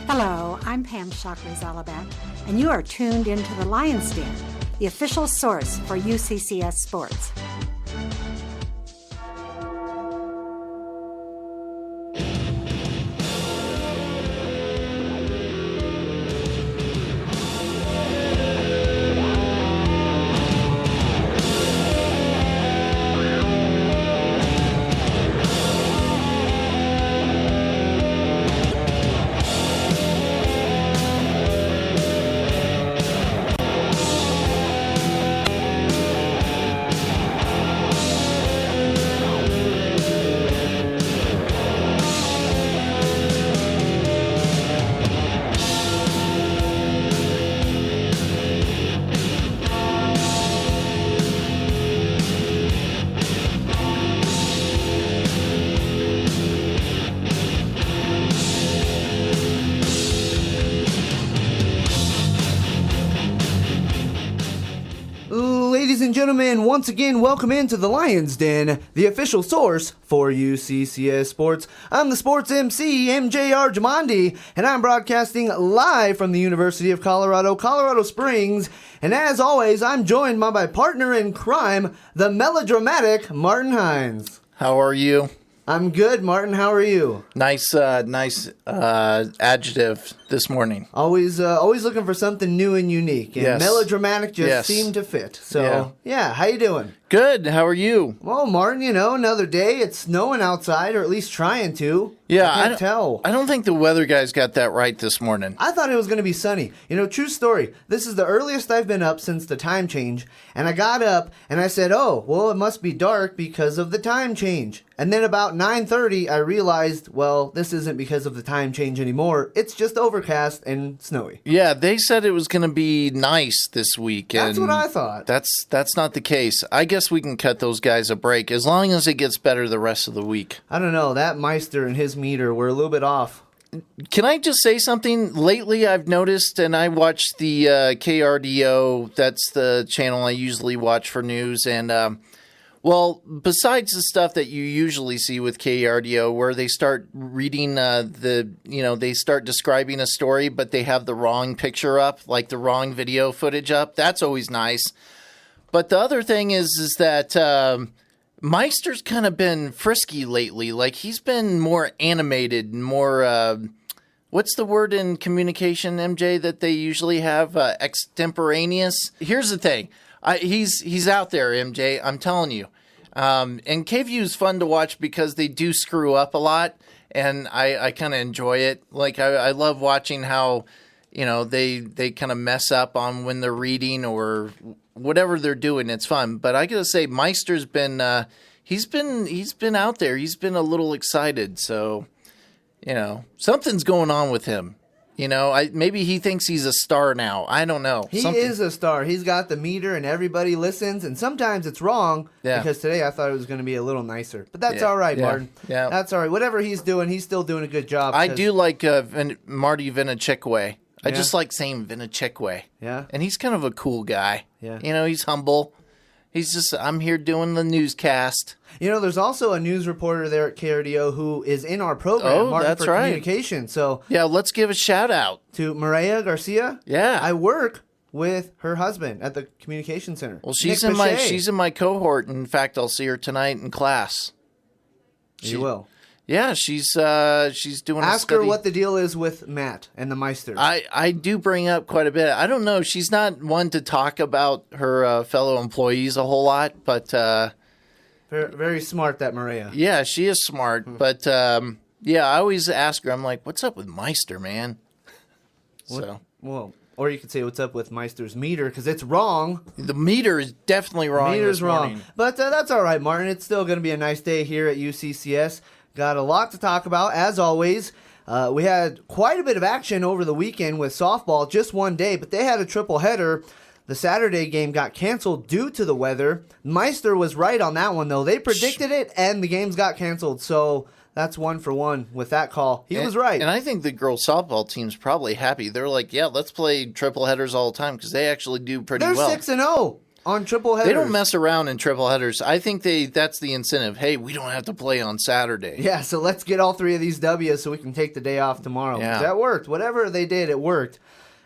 Hello, I'm Pam Shockley-Zalabak, and you are tuned into the Lion's Den, the official source for UCCS sports. Ladies and gentlemen, once again, welcome into the Lion's Den, the official source for UCCS sports. I'm the sports MC, MJR Jamandi, and I'm broadcasting live from the University of Colorado, Colorado Springs. And as always, I'm joined by my partner in crime, the melodramatic Martin Hines. How are you? I'm good, Martin. How are you? Nice adjective this morning. Always looking for something new and unique. And yes. Melodramatic just seemed to fit. So, yeah, how you doing? Good. How are you? Well, Martin, another day. It's snowing outside, or at least trying to. Yeah, I can't tell. I don't think the weather guys got that right this morning. I thought it was going to be sunny. True story. This is the earliest I've been up since the time change. And I got up and I said, oh, well, it must be dark because of the time change. And then about 9:30, I realized, well, this isn't because of the time change anymore. It's just overcast and snowy. Yeah, they said it was going to be nice this week. That's what I thought. That's not the case. I guess we can cut those guys a break as long as it gets better the rest of the week. I don't know. That Meister and his meter were a little bit off. Can I just say something? Lately, I've noticed, and I watch the KRDO. That's the channel I usually watch for news. And, well, besides the stuff that you usually see with KRDO, where they start reading they start describing a story, but they have the wrong picture up, like the wrong video footage up. That's always nice. But the other thing is that Meister's kind of been frisky lately. Like, he's been more animated and more, what's the word in communication, MJ, that they usually have? Extemporaneous? Here's the thing. He's out there, MJ. I'm telling you. And KVU is fun to watch because they do screw up a lot, and I kind of enjoy it. Like, I love watching how, they kind of mess up on when they're reading or whatever they're doing. It's fun. But I gotta say, Meister's been he's been out there. He's been a little excited. So, something's going on with him. Maybe he thinks he's a star now. I don't know. He is a star. He's got the meter and everybody listens. And sometimes it's wrong because today I thought it was going to be a little nicer. But that's all right, Martin. Yeah. That's all right. Whatever he's doing, he's still doing a good job. I do like Marty Vinachekwe. I just like saying Vinachekwe. Yeah. And he's kind of a cool guy. Yeah. He's humble. He's just, I'm here doing the newscast. There's also a news reporter there at KRDO who is in our program, Martin, that's for right. Communication. So yeah, let's give a shout out to Maria Garcia. Yeah. I work with her husband at the communication center. Well, she's in my cohort. In fact, I'll see her tonight in class. You will. Yeah, she's doing a study. Ask her what the deal is with Matt and the Meister. I do bring up quite a bit. I don't know. She's not one to talk about her fellow employees a whole lot, but very, very smart, that Maria. Yeah, she is smart. But I always ask her. I'm like, "What's up with Meister, man?" Or you could say, "What's up with Meister's meter?" Because it's wrong. The meter is definitely wrong. Meter's wrong. But that's all right, Martin. It's still going to be a nice day here at UCCS. Got a lot to talk about, as always. We had quite a bit of action over the weekend with softball, just one day, but they had a triple header. The Saturday game got canceled due to the weather. Meister was right on that one, though. They predicted it, and the games got canceled, so that's 1 for 1 with that call. He was right. And I think the girls' softball team's probably happy. They're like, yeah, let's play triple headers all the time, because they actually do pretty well. They're 6-0. on triple headers. They don't mess around in triple headers. I think that's the incentive. Hey, we don't have to play on Saturday. Yeah, so let's get all 3 of these W's so we can take the day off tomorrow. Yeah. That worked. Whatever they did, it worked.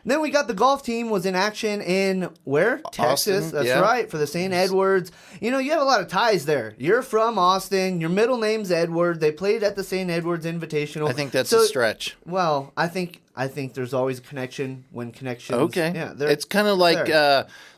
And then we got the golf team was in action in where? Texas. Austin, That's yeah. right, for the St. Edwards. You have a lot of ties there. You're from Austin. Your middle name's Edward. They played at the St. Edwards Invitational. I think that's a stretch. Well, I think there's always a connection when connections. Okay. Yeah, it's kind of like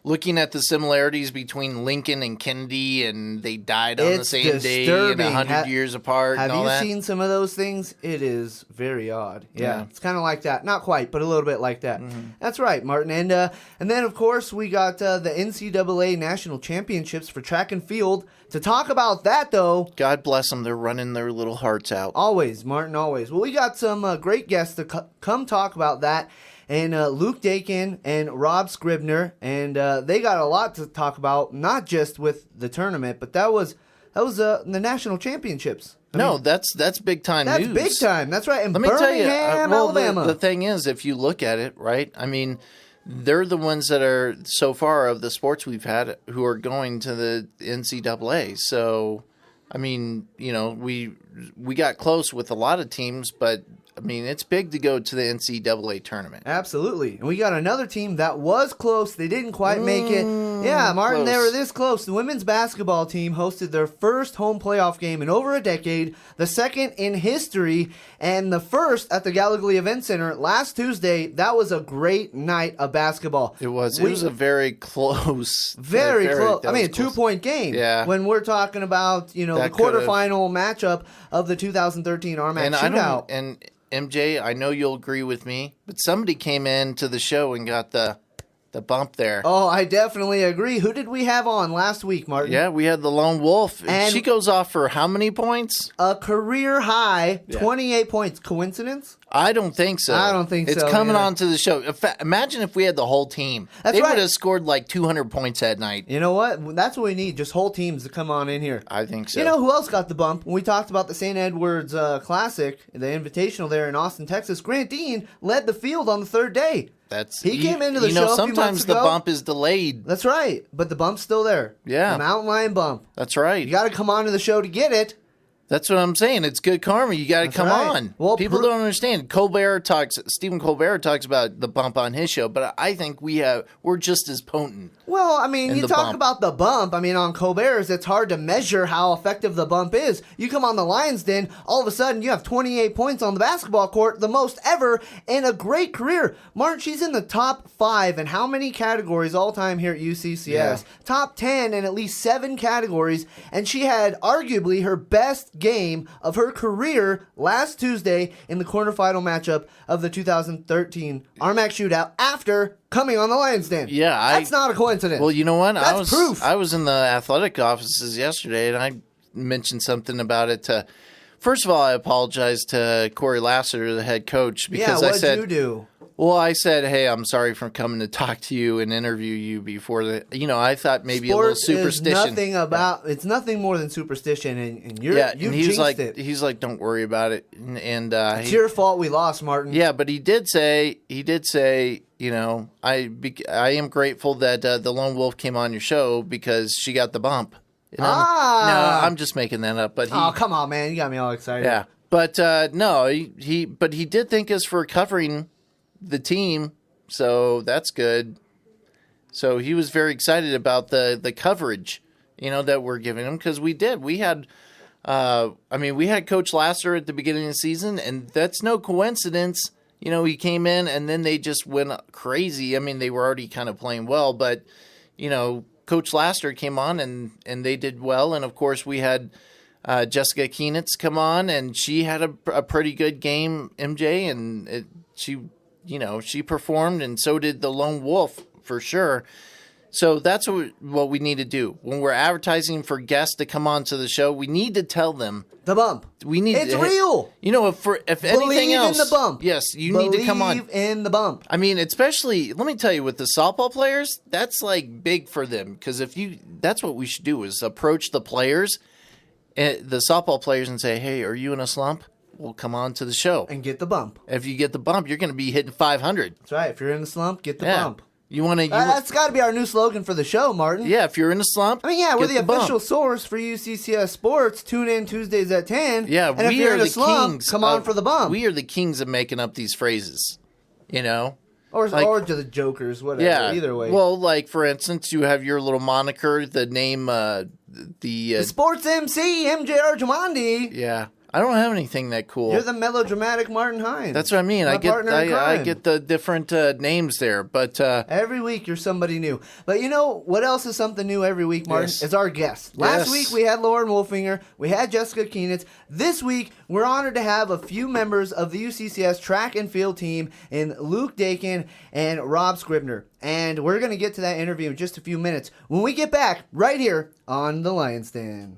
looking at the similarities between Lincoln and Kennedy, and they died on the same day and 100 years apart. Have and all you that. seen some of those things? It is very odd. Yeah. Yeah. It's kind of like that. Not quite, but a little bit like that. That's right, Martin. And then, of course, we got the NCAA National Championships for track and field. To talk about that, though, God bless them. They're running their little hearts out. always, Martin, always. Well, we got some great guests to come talk about that. And Luke Dakin and Rob Scrivner. And they got a lot to talk about, not just with the tournament, but that was the National Championships. I mean, that's big time that's news. big time. That's right. In Let me tell you, Birmingham, Alabama. The thing is, if you look at it, right? I mean, they're the ones that are so far of the sports we've had who are going to the NCAA. So, I mean, we got close with a lot of teams, but I mean, it's big to go to the NCAA tournament. Absolutely. And we got another team that was close. They didn't quite make it. Yeah, Martin, they were this close. The women's basketball team hosted their first home playoff game in over a decade, the second in history, and the first at the Gallagher Event Center last Tuesday. That was a great night of basketball. It was. It was a very close. Very close. I mean, a close. 2-point game. Yeah. When we're talking about, the quarterfinal matchup of the 2013 RMAC shootout. And MJ, I know you'll agree with me, but somebody came in to the show and got the bump there. Oh, I definitely agree. Who did we have on last week, Martin? Yeah, we had the Lone Wolf. And she goes off for how many points? A career high, 28 points. Coincidence? I don't think so. I don't think so. It's coming either. on to the show. Imagine if we had the whole team. That's they right. would have scored like 200 points that night. You know what? That's what we need. Just whole teams to come on in here. I think so. You know who else got the bump? When we talked about the St. Edwards Classic, the Invitational there in Austin, Texas, Grant Dean led the field on the third day. He came into the show a few sometimes months the ago. bump is delayed. That's right. But the bump's still there. Yeah. The mountain lion bump. That's right. You got to come on to the show to get it. That's what I'm saying. It's good karma. You got to come right. on. Well, people don't understand. Stephen Colbert talks about the bump on his show, but I think we're just as potent. Well, I mean, And you the talk bump. about the bump. I mean, on Colbert's, it's hard to measure how effective the bump is. You come on the Lions Den, all of a sudden you have 28 points on the basketball court, the most ever in a great career. Martin, she's in the top 5 in how many categories all time here at UCCS? Yeah. Top 10 in at least 7 categories, and she had arguably her best game of her career last Tuesday in the quarterfinal matchup of the 2013 RMAC shootout after coming on the Lions Den. Yeah, that's not a coincidence. Well, you know what? That's proof. I was in the athletic offices yesterday, and I mentioned something about it to. First of all, I apologize to Corey Lasseter, the head coach, because what I said, did you do? Well, I said, hey, I'm sorry for coming to talk to you and interview you before the. I thought maybe Sport a little superstition. It's nothing more than superstition, and you and he was like, it. he's like, don't worry about it, and It's your fault we lost, Martin. Yeah, but he did say, I am grateful that the Lone Wolf came on your show because she got the bump. No, I'm just making that up. But oh, come on, man, you got me all excited. Yeah, but no, he did thank us for covering the team, so that's good. So he was very excited about the coverage, that we're giving him, because we did. We had, we had Coach Lasser at the beginning of the season, and that's no coincidence. He came in and then they just went crazy. I mean, they were already kind of playing well, but Coach Lasser came on and they did well, and of course we had Jessica Keenitz come on, and she had a pretty good game, MJ, and she performed, and so did the Lone Wolf for sure. So that's what we need to do. When we're advertising for guests to come on to the show, we need to tell them the bump. It's real. If anything else, in the bump. Yes, you need to come on. Believe in the bump. I mean, especially, let me tell you, with the softball players, that's like big for them, because that's what we should do, is approach the players, the softball players, and say, hey, are you in a slump? Well, come on to the show and get the bump. If you get the bump, you're going to be hitting 500. That's right. If you're in the slump, get the bump. You want to? That's got to be our new slogan for the show, Martin. Yeah, if you're in a slump, I mean, yeah, we're the official bump. source for UCCS sports. Tune in Tuesdays at 10. Yeah, and if we you're are in a the slump, kings. come on for the bump. We are the kings of making up these phrases. You know. Or to the jokers, whatever. Yeah. Either way. Well, like for instance, you have your little moniker, the name, the sports MC, MJR Jamandi. Yeah. I don't have anything that cool. You're the melodramatic Martin Hines. That's what I mean. I get the different names there, but every week you're somebody new. But you know what else is something new every week, Martin? Yes. Is our guest. Last week we had Lauren Wolfinger, we had Jessica Keenitz. This week we're honored to have a few members of the UCCS track and field team in Luke Dakin and Rob Scrivner. And we're going to get to that interview in just a few minutes when we get back right here on the Lion's Den.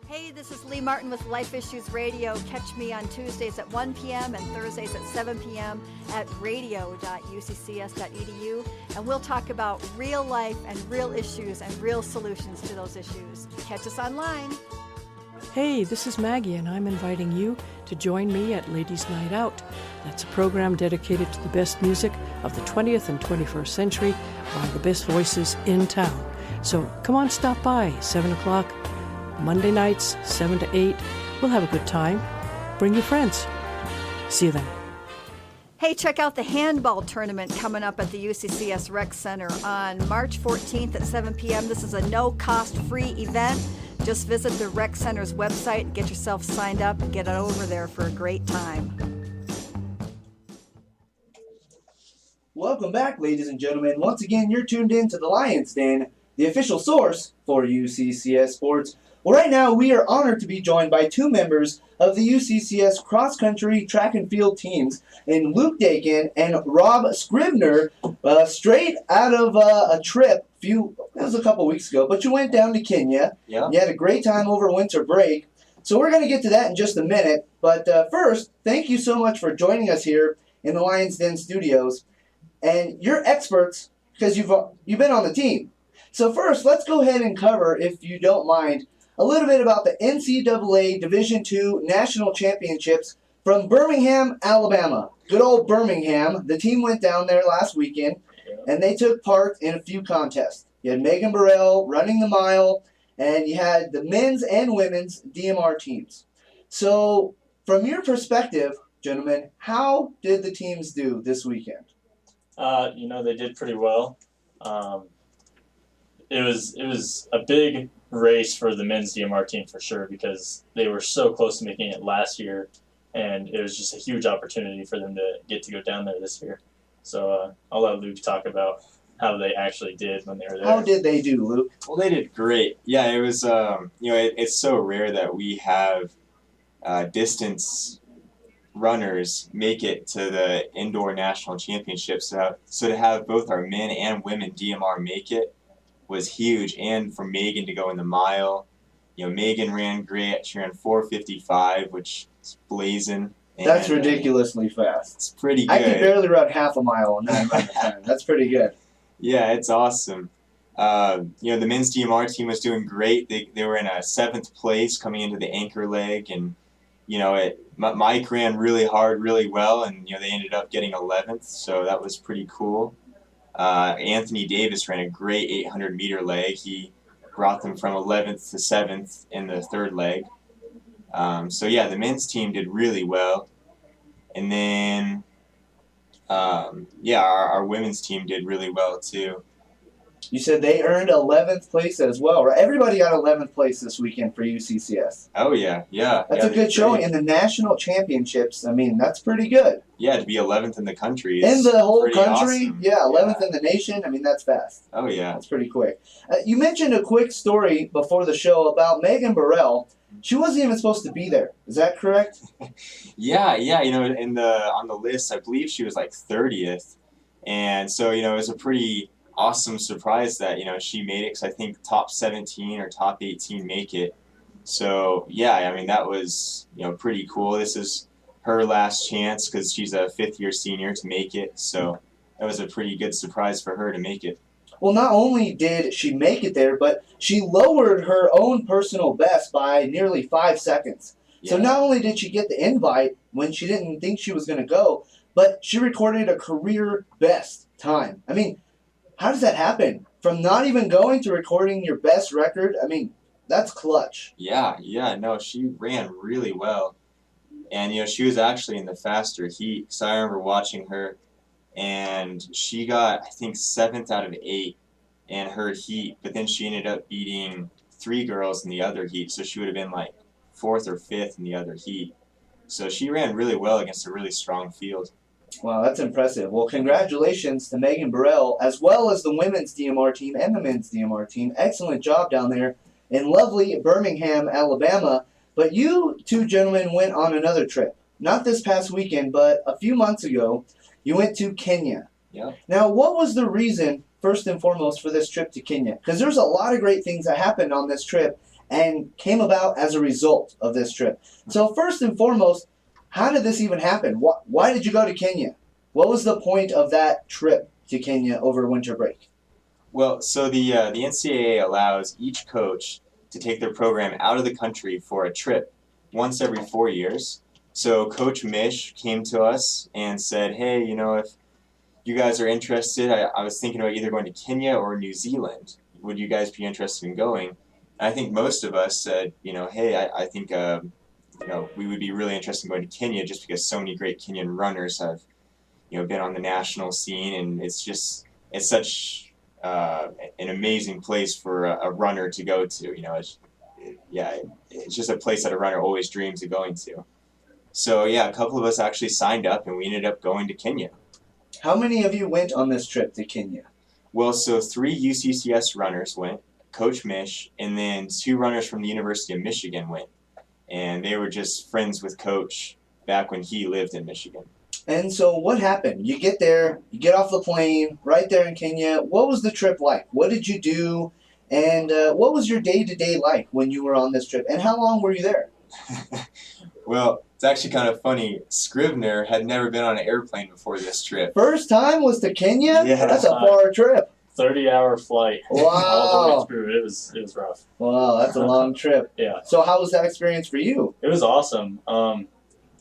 Hey, this is Lee Martin with Life Issues Radio. Catch me on Tuesdays at 1 p.m. and Thursdays at 7 p.m. at radio.uccs.edu. And we'll talk about real life and real issues and real solutions to those issues. Catch us online. Hey, this is Maggie, and I'm inviting you to join me at Ladies' Night Out. That's a program dedicated to the best music of the 20th and 21st century by the best voices in town. So come on, stop by, 7 o'clock. Monday nights, 7 to 8. We'll have a good time. Bring your friends. See you then. Hey, check out the handball tournament coming up at the UCCS Rec Center on March 14th at 7 p.m. This is a no-cost free event. Just visit the Rec Center's website and get yourself signed up and get over there for a great time. Welcome back, ladies and gentlemen. Once again, you're tuned in to the Lion's Den, the official source for UCCS sports. Well, right now, we are honored to be joined by two members of the UCCS cross-country track and field teams in Luke Dakin and Rob Scrivner, straight out of a trip. It was a couple weeks ago, but you went down to Kenya. Yeah. You had a great time over winter break. So we're going to get to that in just a minute. But first, thank you so much for joining us here in the Lion's Den studios. And you're experts because you've been on the team. So first, let's go ahead and cover, if you don't mind, a little bit about the NCAA Division II National Championships from Birmingham, Alabama. Good old Birmingham. The team went down there last weekend, and they took part in a few contests. You had Megan Burrell running the mile, and you had the men's and women's DMR teams. So, from your perspective, gentlemen, how did the teams do this weekend? They did pretty well. It was a big race for the men's DMR team for sure because they were so close to making it last year, and it was just a huge opportunity for them to get to go down there this year. So I'll let Luke talk about how they actually did when they were there. How did they do, Luke? Well, they did great. Yeah, it was, it's so rare that we have distance runners make it to the indoor national championships. So to have both our men and women DMR make it was huge. And for Megan to go in the mile, Megan ran great. She ran 4:55, which is blazing. That's ridiculously fast. It's pretty good. I could barely run half a mile in that amount of time. That's pretty good. Yeah, it's awesome. The men's DMR team was doing great. They were in a 7th place coming into the anchor leg, and Mike ran really hard, really well, and they ended up getting 11th, so that was pretty cool. Anthony Davis ran a great 800-meter leg. He brought them from 11th to 7th in the 3rd leg. The men's team did really well. And then, our women's team did really well, too. You said they earned 11th place as well, right? Everybody got 11th place this weekend for UCCS. Oh, yeah. That's a good showing. In the national championships, I mean, that's pretty good. Yeah, to be 11th in the country in the whole country? Awesome. Yeah, 11th in the nation. I mean, that's fast. Oh, yeah. That's pretty quick. You mentioned a quick story before the show about Megan Burrell. She wasn't even supposed to be there. Is that correct? Yeah. On the list, I believe she was like 30th. And so, it was a pretty awesome surprise that, she made it, because I think top 17 or top 18 make it. So, that was, pretty cool. This is her last chance because she's a 5th-year senior to make it. So that was a pretty good surprise for her to make it. Well, not only did she make it there, but she lowered her own personal best by nearly 5 seconds. So not only did she get the invite when she didn't think she was going to go, but she recorded a career best time. I mean, how does that happen? From not even going to recording your best record? I mean, that's clutch. Yeah, no, she ran really well. And, she was actually in the faster heat. So I remember watching her, and she got, I think, 7th out of 8 in her heat. But then she ended up beating 3 girls in the other heat. So she would have been like 4th or 5th in the other heat. So she ran really well against a really strong field. Wow, that's impressive. Well, congratulations to Megan Burrell, as well as the women's DMR team and the men's DMR team. Excellent job down there in lovely Birmingham, Alabama. But you two gentlemen went on another trip. Not this past weekend, but a few months ago, you went to Kenya. Yeah. Now, what was the reason, first and foremost, for this trip to Kenya? Because there's a lot of great things that happened on this trip and came about as a result of this trip. So first and foremost, how did this even happen? Why did you go to Kenya? What was the point of that trip to Kenya over winter break? Well, so the NCAA allows each coach to take their program out of the country for a trip once every 4 years. So Coach Mish came to us and said, hey, if you guys are interested, I was thinking about either going to Kenya or New Zealand. Would you guys be interested in going? And I think most of us said, hey, I think, we would be really interested in going to Kenya just because so many great Kenyan runners have, been on the national scene. And it's such an amazing place for a runner to go to. It's just a place that a runner always dreams of going to. So a couple of us actually signed up and we ended up going to Kenya. How many of you went on this trip to Kenya? Well, so 3 UCCS runners went, Coach Mish, and then 2 runners from the University of Michigan went. And they were just friends with Coach back when he lived in Michigan. And so what happened? You get there, you get off the plane, right there in Kenya. What was the trip like? What did you do? And what was your day-to-day like when you were on this trip? And how long were you there? Well, it's actually kind of funny. Scrivner had never been on an airplane before this trip. First time was to Kenya? Yeah. That's a far trip. 30-hour flight. Wow. All the way through. It was rough. Wow, that's a long trip. Yeah. So how was that experience for you? It was awesome.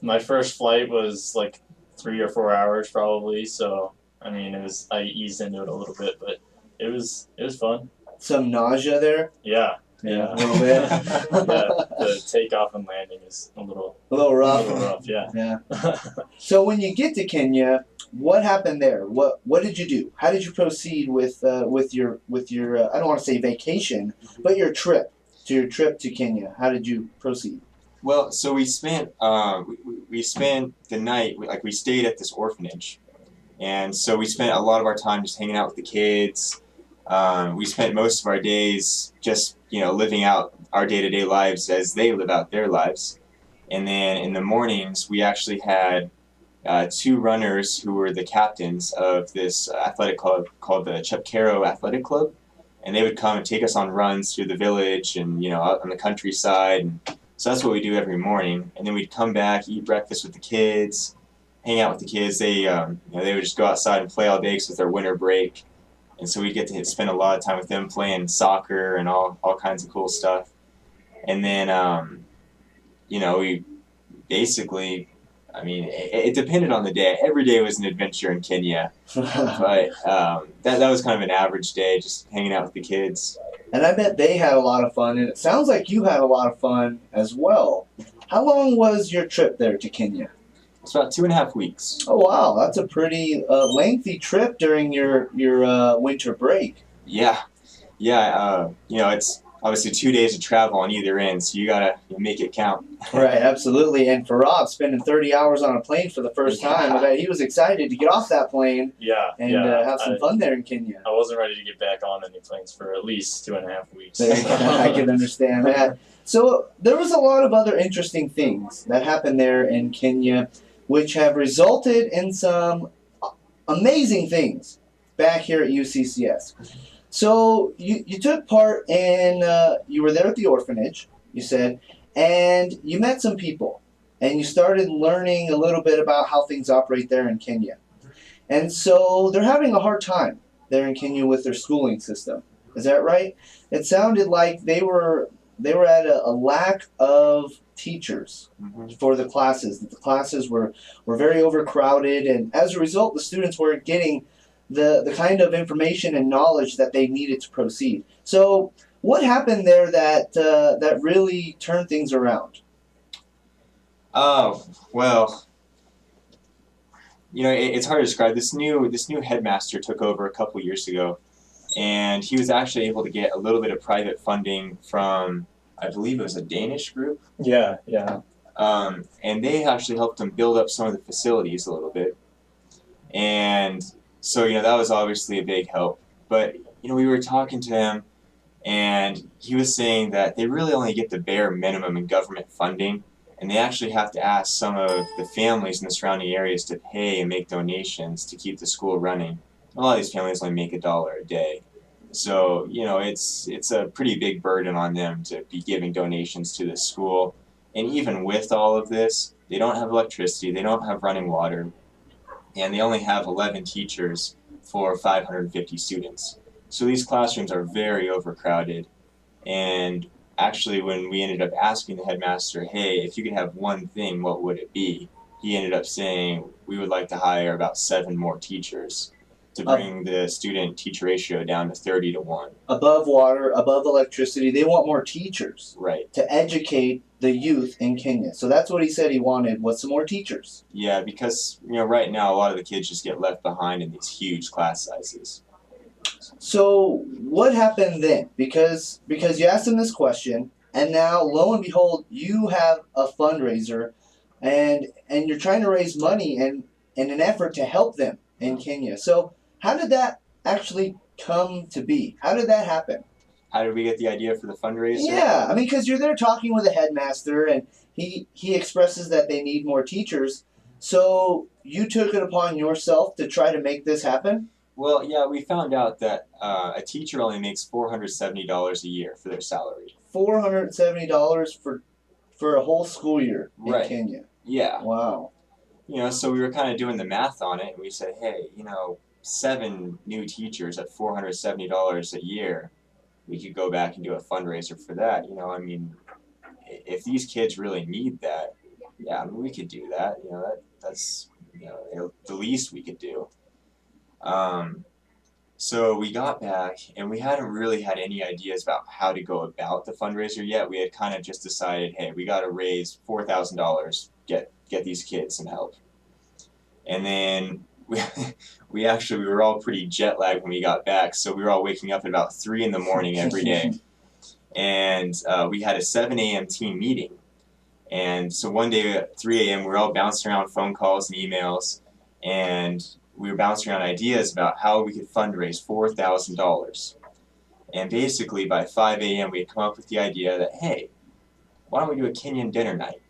My first flight was like 3 or 4 hours probably. So I eased into it a little bit, but it was fun. Some nausea there? Yeah. A little bit. The takeoff and landing is a little rough. Yeah. So when you get to Kenya, what happened there? What did you do? How did you proceed with your I don't want to say vacation, but your trip to Kenya? How did you proceed? Well, so we spent we spent the night, we stayed at this orphanage, and so we spent a lot of our time just hanging out with the kids. We spent most of our days just living out our day-to-day lives as they live out their lives. And then in the mornings, we actually had 2 runners who were the captains of this athletic club called the Chepkero Athletic Club. And they would come and take us on runs through the village and, out on the countryside. And so that's what we do every morning. And then we'd come back, eat breakfast with the kids, hang out with the kids. They, they would just go outside and play all day because it's their winter break. And so we'd get to spend a lot of time with them playing soccer and all kinds of cool stuff. And then, we basically, it depended on the day. Every day was an adventure in Kenya. But that was kind of an average day, just hanging out with the kids. And I bet they had a lot of fun, and it sounds like you had a lot of fun as well. How long was your trip there to Kenya? It's about 2.5 weeks. Oh, wow. That's a pretty lengthy trip during your winter break. Yeah. It's obviously 2 days of travel on either end, so you got to make it count. Right, absolutely. And for Rob, spending 30 hours on a plane for the first time, I bet he was excited to get off that plane and have some fun there in Kenya. I wasn't ready to get back on any planes for at least 2.5 weeks. I can understand that. So there was a lot of other interesting things that happened there in Kenya, which have resulted in some amazing things back here at UCCS. So you took part in, you were there at the orphanage, you said, and you met some people, and you started learning a little bit about how things operate there in Kenya. And so they're having a hard time there in Kenya with their schooling system. Is that right? It sounded like they were at a lack of teachers Mm-hmm. for the classes. The classes were very overcrowded, and as a result, the students weren't getting the kind of information and knowledge that they needed to proceed. So, what happened there that really turned things around? Oh, well, it's hard to describe. This new headmaster took over a couple years ago, and he was actually able to get a little bit of private funding from, I believe it was a Danish group. Yeah. And they actually helped him build up some of the facilities a little bit. And so, that was obviously a big help. But, we were talking to him, and he was saying that they really only get the bare minimum in government funding, and they actually have to ask some of the families in the surrounding areas to pay and make donations to keep the school running. A lot of these families only make $1 a day. So, it's a pretty big burden on them to be giving donations to the school. And even with all of this, they don't have electricity, they don't have running water, and they only have 11 teachers for 550 students. So these classrooms are very overcrowded. And actually, when we ended up asking the headmaster, hey, if you could have one thing, what would it be? He ended up saying, we would like to hire about 7 more teachers to bring the student-teacher ratio down to 30-1. Above water, above electricity, they want more teachers. Right. To educate the youth in Kenya. So that's what he said he wanted, was some more teachers. Yeah, because, right now a lot of the kids just get left behind in these huge class sizes. So what happened then? Because you asked him this question, and now, lo and behold, you have a fundraiser, and you're trying to raise money in an effort to help them in Kenya. So how did that actually come to be? How did that happen? How did we get the idea for the fundraiser? Yeah, I mean, because you're there talking with a headmaster, and he expresses that they need more teachers. So you took it upon yourself to try to make this happen? Well, yeah, we found out that a teacher only makes $470 a year for their salary. $470 for a whole school year in Right. Kenya. Yeah. Wow. So we were kind of doing the math on it, and we said, hey, 7 new teachers at $470 a year, we could go back and do a fundraiser for that. If these kids really need that, yeah, we could do that. That's the least we could do. So we got back, and we hadn't really had any ideas about how to go about the fundraiser yet. We had kind of just decided, hey, we got to raise $4,000, get these kids some help. And then we were all pretty jet lagged when we got back, so we were all waking up at about 3 in the morning every day. And we had a 7 a.m. team meeting. And so one day at 3 a.m. we were all bouncing around phone calls and emails, and we were bouncing around ideas about how we could fundraise $4,000. And basically by 5 a.m. we had come up with the idea that, hey, why don't we do a Kenyan dinner night?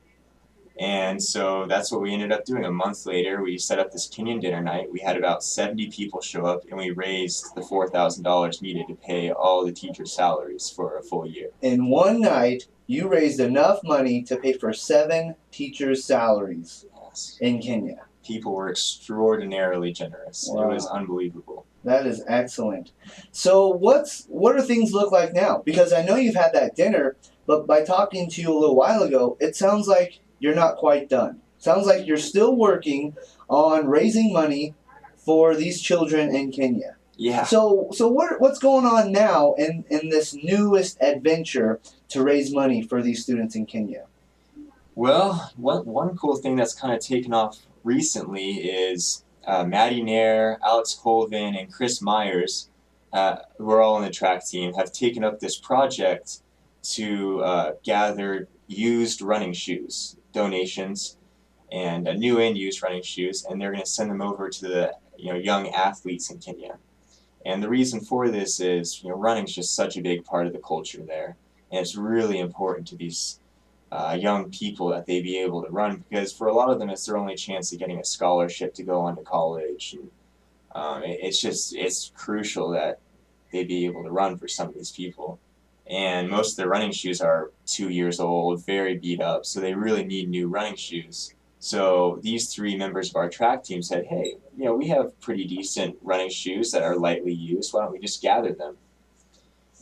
And so that's what we ended up doing. A month later, we set up this Kenyan dinner night. We had about 70 people show up, and we raised the $4,000 needed to pay all the teachers' salaries for a full year. In one night, you raised enough money to pay for 7 teachers' salaries. Yes. In Kenya. People were extraordinarily generous. Wow. It was unbelievable. That is excellent. So what do things look like now? Because I know you've had that dinner, but by talking to you a little while ago, it sounds like you're not quite done. Sounds like you're still working on raising money for these children in Kenya. Yeah. So what's going on now in this newest adventure to raise money for these students in Kenya? Well, one cool thing that's kind of taken off recently is Maddie Nair, Alex Colvin, and Chris Myers, who are all on the track team, have taken up this project to gather used running shoes donations and new and used running shoes, and they're going to send them over to the young athletes in Kenya. And the reason for this is running is just such a big part of the culture there, and it's really important to these young people that they be able to run, because for a lot of them it's their only chance of getting a scholarship to go on to college. And it's crucial that they be able to run for some of these people. And most of their running shoes are 2 years old, very beat up, so they really need new running shoes. So these 3 members of our track team said, hey, we have pretty decent running shoes that are lightly used. Why don't we just gather them?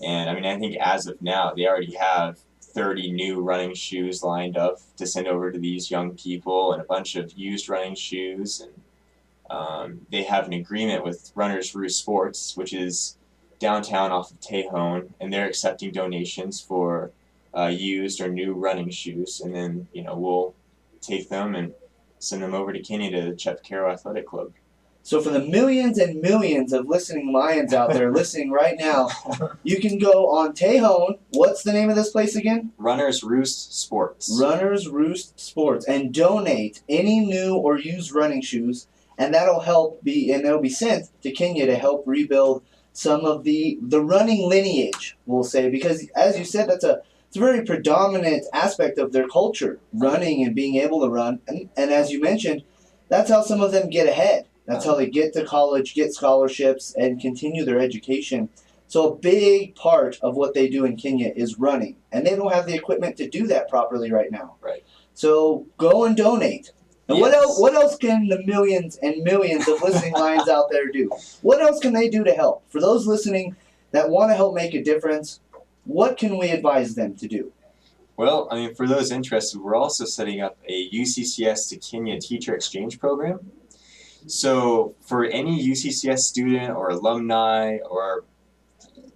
And I think as of now, they already have 30 new running shoes lined up to send over to these young people, and a bunch of used running shoes. And they have an agreement with Runners Roost Sports, which is downtown off of Tejon, and they're accepting donations for used or new running shoes. And then, we'll take them and send them over to Kenya to the Chef Caro Athletic Club. So for the millions and millions of listening Lions out there listening right now, you can go on Tejon. What's the name of this place again? Runners Roost Sports. Runners Roost Sports, and donate any new or used running shoes, and that'll be sent to Kenya to help rebuild some of the running lineage, we'll say, because as you said, it's a very predominant aspect of their culture, running and being able to run, and as you mentioned, that's how some of them get ahead. That's how they get to college, get scholarships, and continue their education. So a big part of what they do in Kenya is running, and they don't have the equipment to do that properly right now. Right. So go and donate. And Yes. what else can the millions and millions of listening Lions out there do? What else can they do to help? For those listening that want to help make a difference, what can we advise them to do? Well, for those interested, we're also setting up a UCCS to Kenya teacher exchange program. So for any UCCS student or alumni, or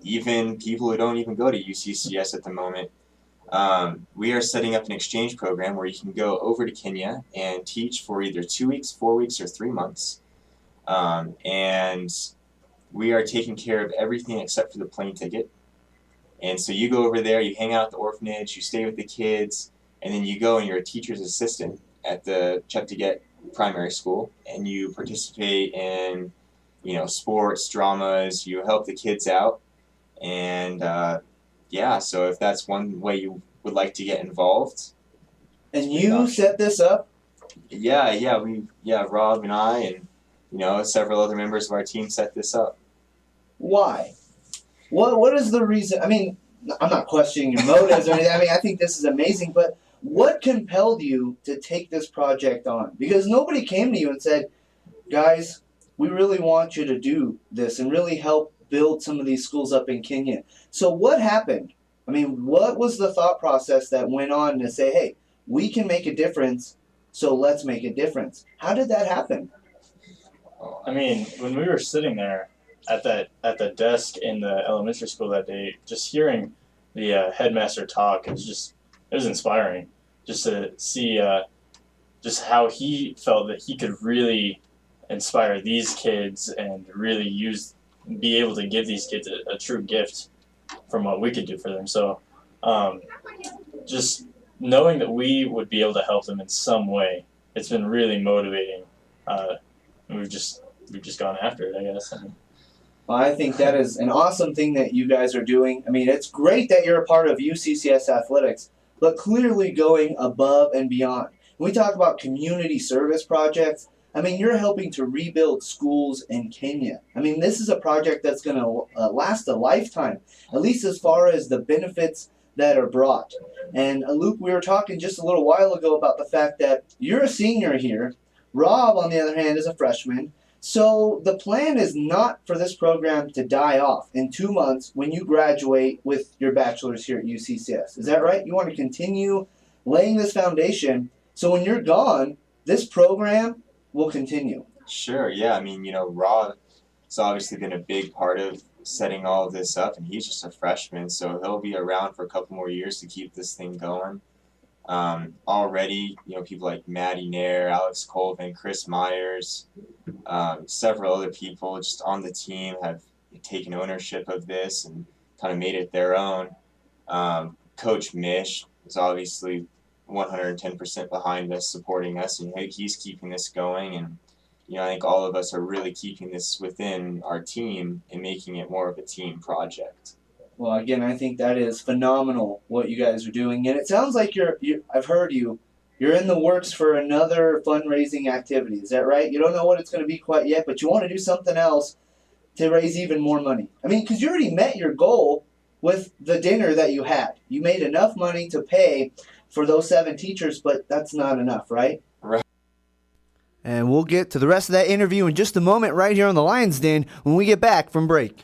even people who don't even go to UCCS at the moment, we are setting up an exchange program where you can go over to Kenya and teach for either 2 weeks, 4 weeks, or 3 months. And we are taking care of everything except for the plane ticket. And so you go over there, you hang out at the orphanage, you stay with the kids, and then you go and you're a teacher's assistant at the Cheptegei primary school, and you participate in, sports, dramas, you help the kids out. And so if that's one way you would like to get involved. And you set this up? Rob and I and, several other members of our team set this up. Why? What is the reason? I'm not questioning your motives or anything. I think this is amazing, but what compelled you to take this project on? Because nobody came to you and said, guys, we really want you to do this and really help build some of these schools up in Kenya. So what happened? What was the thought process that went on to say, hey, we can make a difference, so let's make a difference? How did that happen? When we were sitting there at the desk in the elementary school that day, just hearing the headmaster talk, it was inspiring, just to see just how he felt that he could really inspire these kids and really be able to give these kids a true gift from what we could do for them. So just knowing that we would be able to help them in some way, it's been really motivating. We've just gone after it, I guess. Well, I think that is an awesome thing that you guys are doing. It's great that you're a part of UCCS athletics, but clearly going above and beyond. When we talk about community service projects, you're helping to rebuild schools in Kenya. This is a project that's going to last a lifetime, at least as far as the benefits that are brought. And Luke, we were talking just a little while ago about the fact that you're a senior here. Rob, on the other hand, is a freshman. So the plan is not for this program to die off in 2 months when you graduate with your bachelor's here at UCCS. Is that right? You want to continue laying this foundation so when you're gone, this program will continue. Sure, yeah. Rob has obviously been a big part of setting all of this up, and he's just a freshman, so he'll be around for a couple more years to keep this thing going. Already, people like Maddie Nair, Alex Colvin, Chris Myers, several other people just on the team have taken ownership of this and kind of made it their own. Coach Mish is obviously 110% behind us, supporting us, and he's keeping this going. And I think all of us are really keeping this within our team and making it more of a team project. Well, again, I think that is phenomenal what you guys are doing, and it sounds like I've heard you're in the works for another fundraising activity. Is that right? You don't know what it's going to be quite yet, but you want to do something else to raise even more money. Because you already met your goal with the dinner that you had. You made enough money to pay for those 7 teachers, but that's not enough, right? Right. And we'll get to the rest of that interview in just a moment right here on the Lions Den when we get back from break.